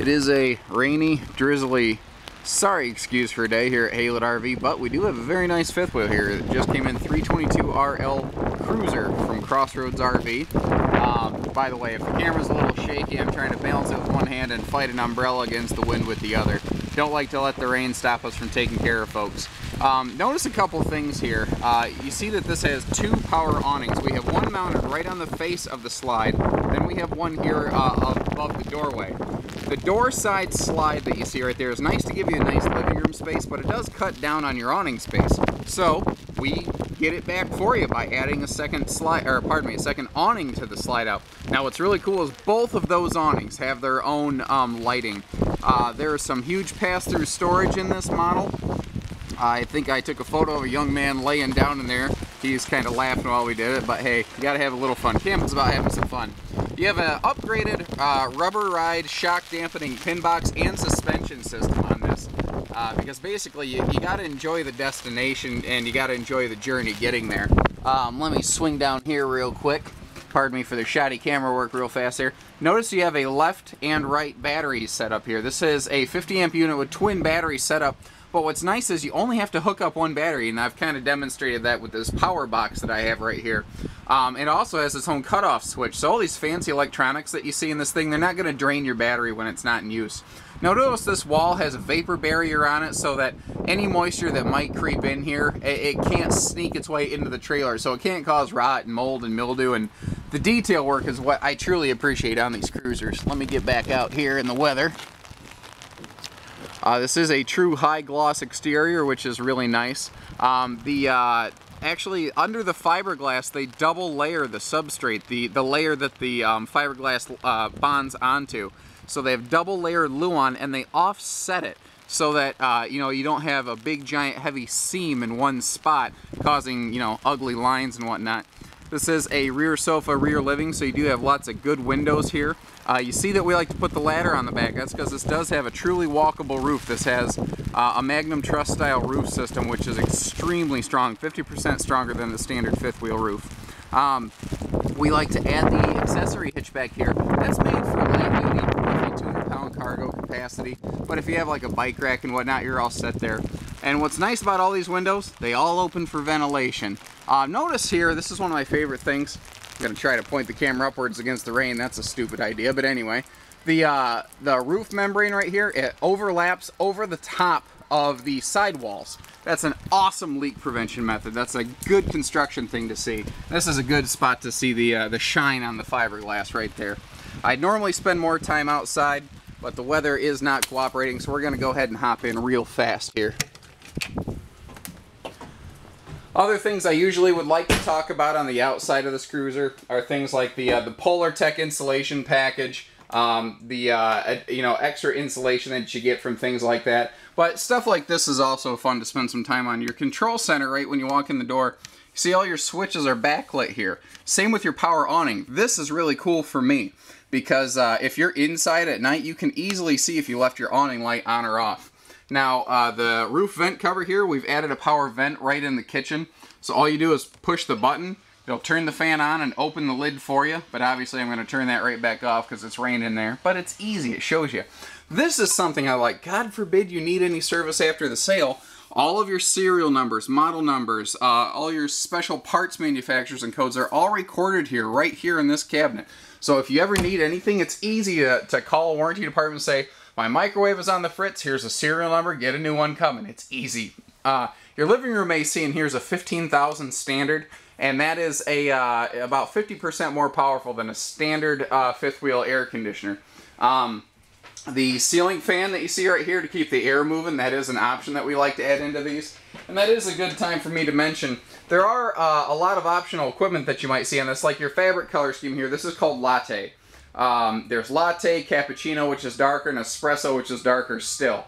It is a rainy, drizzly, sorry excuse for a day here at Haylett RV, but we do have a very nice fifth wheel here. It just came in 322 RL Cruiser from CrossRoads RV. By the way, if the camera's a little shaky, I'm trying to balance it with one hand and fight an umbrella against the wind with the other. Don't like to let the rain stop us from taking care of folks. Notice a couple things here. You see that this has two power awnings. We have one mounted right on the face of the slide, then we have one here above the doorway. The door side slide that you see right there is nice to give you a nice living room space, but it does cut down on your awning space. So we get it back for you by adding a second slide, or pardon me, a second awning to the slide out. Now what's really cool is both of those awnings have their own lighting. There is some huge pass-through storage in this model. I think I took a photo of a young man laying down in there. He's kind of laughing while we did it, but hey, you gotta have a little fun. Camping's about having some fun. You have an upgraded rubber ride shock dampening pin box and suspension system on this. Because basically you gotta enjoy the destination and you gotta enjoy the journey getting there. Let me swing down here real quick. Pardon me for the shoddy camera work real fast here. Notice you have a left and right batteries set up here. This is a 50 amp unit with twin battery setup. But what's nice is you only have to hook up one battery, and I've kind of demonstrated that with this power box that I have right here. It also has its own cutoff switch, so all these fancy electronics that you see in this thing, they're not going to drain your battery when it's not in use. Now notice this wall has a vapor barrier on it so that any moisture that might creep in here, it can't sneak its way into the trailer, so it can't cause rot and mold and mildew, and the detail work is what I truly appreciate on these cruisers. Let me get back out here in the weather. This is a true high gloss exterior, which is really nice. Actually, under the fiberglass, they double layer the substrate, the layer that the fiberglass bonds onto. So they have double layered Luan, and they offset it so that you know, you don't have a big giant heavy seam in one spot causing, you know, ugly lines and whatnot. This is a rear sofa, rear living, so you do have lots of good windows here. You see that we like to put the ladder on the back. That's because this does have a truly walkable roof. This has a Magnum Truss style roof system, which is extremely strong, 50% stronger than the standard fifth wheel roof. We like to add the accessory hitchback here. That's made for light duty, roughly 200-pound cargo capacity. But if you have like a bike rack and whatnot, you're all set there. And what's nice about all these windows, they all open for ventilation. Notice here, this is one of my favorite things. I'm going to try to point the camera upwards against the rain. That's a stupid idea, but anyway. The roof membrane right here, it overlaps over the top of the sidewalls. That's an awesome leak prevention method. That's a good construction thing to see. This is a good spot to see the shine on the fiberglass right there. I'd normally spend more time outside, but the weather is not cooperating, so we're going to go ahead and hop in real fast here. Other things I usually would like to talk about on the outside of this cruiser are things like the Polar Tech insulation package, you know, extra insulation that you get from things like that. But stuff like this is also fun to spend some time on. Your control center, right when you walk in the door, you see all your switches are backlit here. Same with your power awning. This is really cool for me because if you're inside at night, you can easily see if you left your awning light on or off. Now, the roof vent cover here, we've added a power vent right in the kitchen. So all you do is push the button, it'll turn the fan on and open the lid for you. But obviously I'm going to turn that right back off because it's raining in there. But it's easy, it shows you. This is something I like. God forbid you need any service after the sale. All of your serial numbers, model numbers, all your special parts manufacturers and codes are all recorded here, right here in this cabinet. So if you ever need anything, it's easy to call a warranty department and say, my microwave is on the fritz, here's a serial number, get a new one coming. It's easy. Your living room AC, and here's a 15,000 standard, and that is about 50% more powerful than a standard fifth wheel air conditioner. The ceiling fan that you see right here to keep the air moving, that is an option that we like to add into these. And that is a good time for me to mention, there are a lot of optional equipment that you might see on this, like your fabric color scheme here. This is called Latte. There's Latte, Cappuccino, which is darker, and Espresso, which is darker still.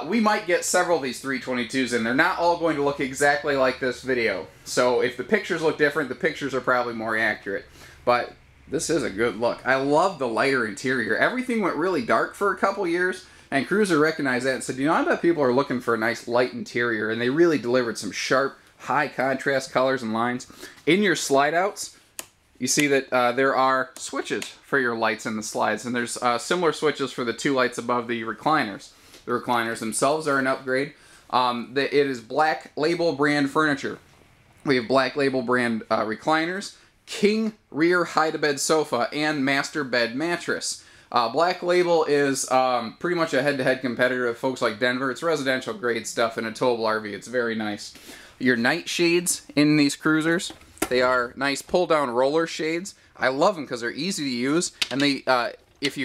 We might get several of these 322s in. They're not all going to look exactly like this video. So if the pictures look different, the pictures are probably more accurate. But this is a good look. I love the lighter interior. Everything went really dark for a couple years, and Cruiser recognized that and said, you know, I bet people are looking for a nice light interior, and they really delivered some sharp, high contrast colors and lines. In your slide outs, you see that there are switches for your lights in the slides, and there's similar switches for the two lights above the recliners. The recliners themselves are an upgrade. It is Black Label brand furniture. We have Black Label brand recliners, king rear hide-to-bed sofa, and master bed mattress. Black Label is pretty much a head-to-head competitor of folks like Denver. It's residential grade stuff in a towable RV. It's very nice. Your night shades in these cruisers, they are nice pull-down roller shades. I love them because they're easy to use, and they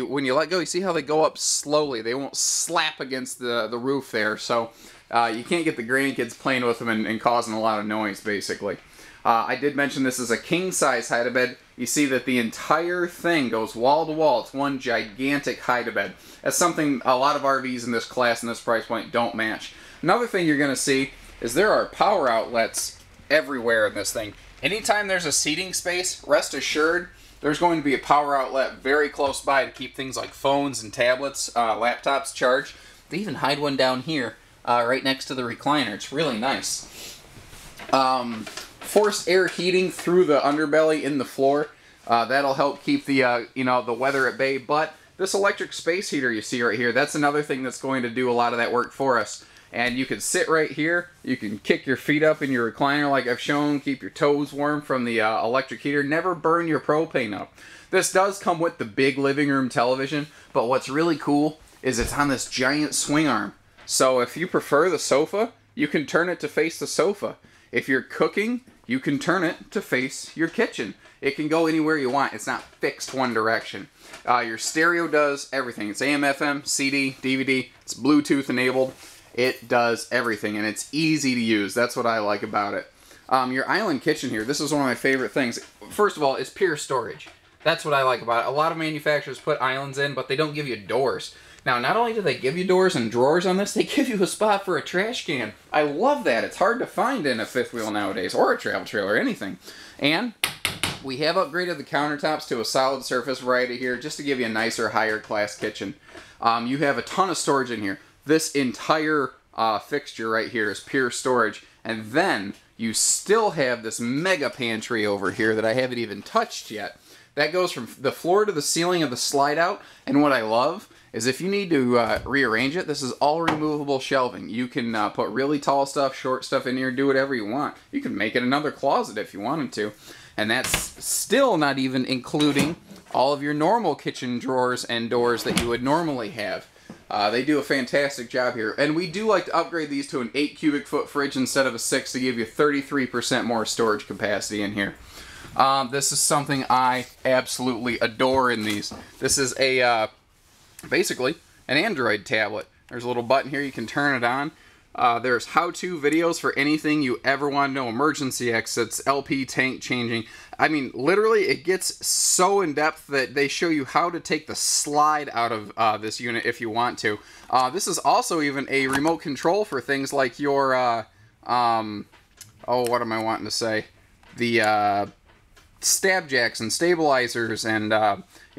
when you let go, you see how they go up slowly. They won't slap against the roof there, so you can't get the grandkids playing with them and causing a lot of noise, basically. I did mention this is a king-size hide-to-bed. You see that the entire thing goes wall to wall. It's one gigantic hide-to-bed. That's something a lot of RVs in this class and this price point don't match. Another thing you're going to see is there are power outlets everywhere in this thing. Anytime there's a seating space, rest assured, there's going to be a power outlet very close by to keep things like phones and tablets, laptops charged. They even hide one down here, right next to the recliner. It's really nice. Forced air heating through the underbelly in the floor. That'll help keep the the weather at bay. But this electric space heater you see right here, that's another thing that's going to do a lot of that work for us. And you can sit right here. You can kick your feet up in your recliner like I've shown. Keep your toes warm from the electric heater. Never burn your propane up. This does come with the big living room television. But what's really cool is it's on this giant swing arm. So if you prefer the sofa, you can turn it to face the sofa. If you're cooking, you can turn it to face your kitchen. It can go anywhere you want. It's not fixed one direction. Your stereo does everything. It's AM, FM, CD, DVD. It's Bluetooth enabled. It does everything, and it's easy to use. That's what I like about it. Your island kitchen here, this is one of my favorite things. First of all, it's pure storage. That's what I like about it. A lot of manufacturers put islands in, but they don't give you doors. Now, not only do they give you doors and drawers on this, they give you a spot for a trash can. I love that. It's hard to find in a fifth wheel nowadays, or a travel trailer, or anything. And we have upgraded the countertops to a solid surface variety here, just to give you a nicer, higher class kitchen. You have a ton of storage in here. This entire fixture right here is pure storage. And then you still have this mega pantry over here that I haven't even touched yet. That goes from the floor to the ceiling of the slide out. And what I love is if you need to rearrange it, this is all removable shelving. You can put really tall stuff, short stuff in here, do whatever you want. You can make it another closet if you wanted to. And that's still not even including all of your normal kitchen drawers and doors that you would normally have. They do a fantastic job here. And we do like to upgrade these to an 8 cubic foot fridge instead of a 6 to give you 33% more storage capacity in here. This is something I absolutely adore in these. This is a basically an Android tablet. There's a little button here, you can turn it on. There's how-to videos for anything you ever want to know. Emergency exits, LP tank changing. I mean, literally, it gets so in-depth that they show you how to take the slide out of this unit if you want to. This is also even a remote control for things like your, oh, what am I wanting to say? The stab jacks and stabilizers and,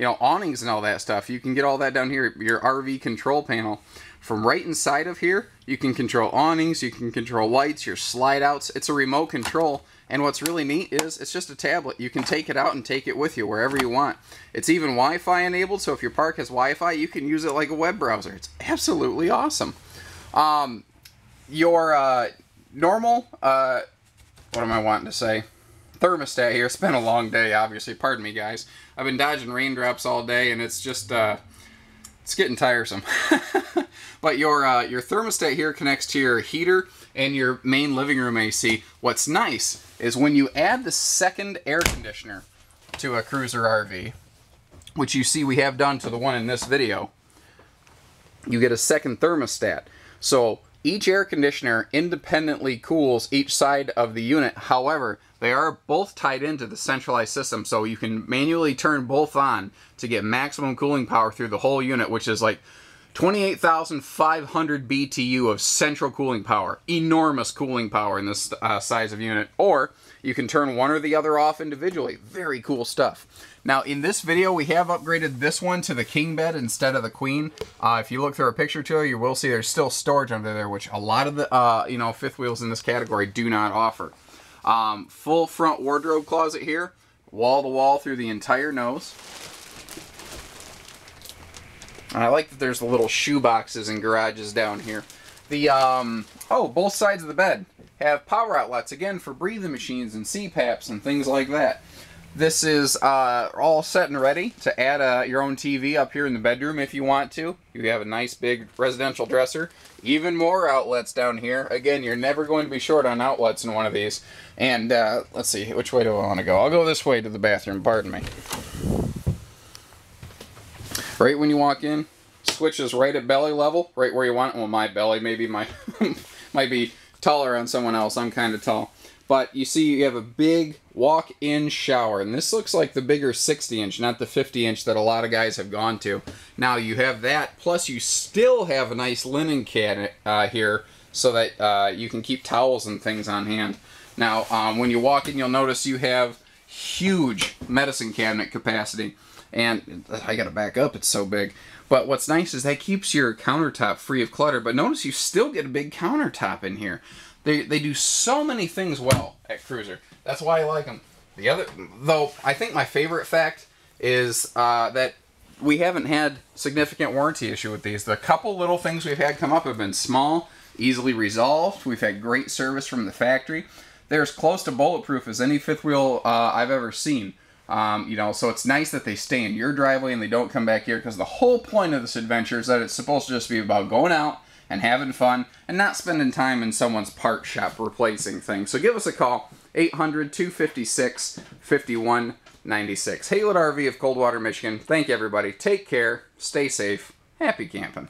awnings and all that stuff. You can get all that down here, your RV control panel. From right inside of here, you can control awnings, you can control lights, your slide outs. It's a remote control, and what's really neat is it's just a tablet. You can take it out and take it with you wherever you want. It's even Wi-Fi enabled, so if your park has Wi-Fi, you can use it like a web browser. It's absolutely awesome. Your normal, what am I wanting to say? Thermostat here. It's been a long day, obviously. Pardon me, guys. I've been dodging raindrops all day, and it's just, it's getting tiresome. But your thermostat here connects to your heater and your main living room AC. What's nice is when you add the second air conditioner to a cruiser RV, which you see we have done to the one in this video, you get a second thermostat. So each air conditioner independently cools each side of the unit. However, they are both tied into the centralized system, so you can manually turn both on to get maximum cooling power through the whole unit, which is like 28,500 BTU of central cooling power. Enormous cooling power in this size of unit. Or you can turn one or the other off individually. Very cool stuff. Now, in this video, we have upgraded this one to the king bed instead of the queen. If you look through our picture trailer, you will see there's still storage under there, which a lot of the fifth wheels in this category do not offer. Full front wardrobe closet here. wall to wall through the entire nose. And I like that there's the little shoe boxes and garages down here. The, both sides of the bed have power outlets, again, for breathing machines and CPAPs and things like that. This is all set and ready to add your own TV up here in the bedroom if you want to. You have a nice big residential dresser. Even more outlets down here. Again, you're never going to be short on outlets in one of these. And let's see, which way do I want to go? I'll go this way to the bathroom, pardon me. Right when you walk in, switches right at belly level, right where you want it. Well, my belly, maybe my might be taller on someone else. I'm kind of tall. But you see you have a big walk-in shower, and this looks like the bigger 60-inch, not the 50-inch that a lot of guys have gone to. Now you have that, plus you still have a nice linen cabinet here so that you can keep towels and things on hand. Now when you walk in, you'll notice you have huge medicine cabinet capacity. And I gotta back up, it's so big. But what's nice is that keeps your countertop free of clutter, but notice you still get a big countertop in here. They do so many things well at Cruiser. That's why I like them. The other, though, I think my favorite fact is that we haven't had significant warranty issue with these. The couple little things we've had come up have been small, easily resolved. We've had great service from the factory. They're as close to bulletproof as any fifth wheel I've ever seen. You know, so it's nice that they stay in your driveway and they don't come back here, because the whole point of this adventure is that it's supposed to just be about going out and having fun and not spending time in someone's part shop replacing things. So give us a call, 800-256-5196. Haylett RV of Coldwater, Michigan. Thank you, everybody. Take care, stay safe, happy camping.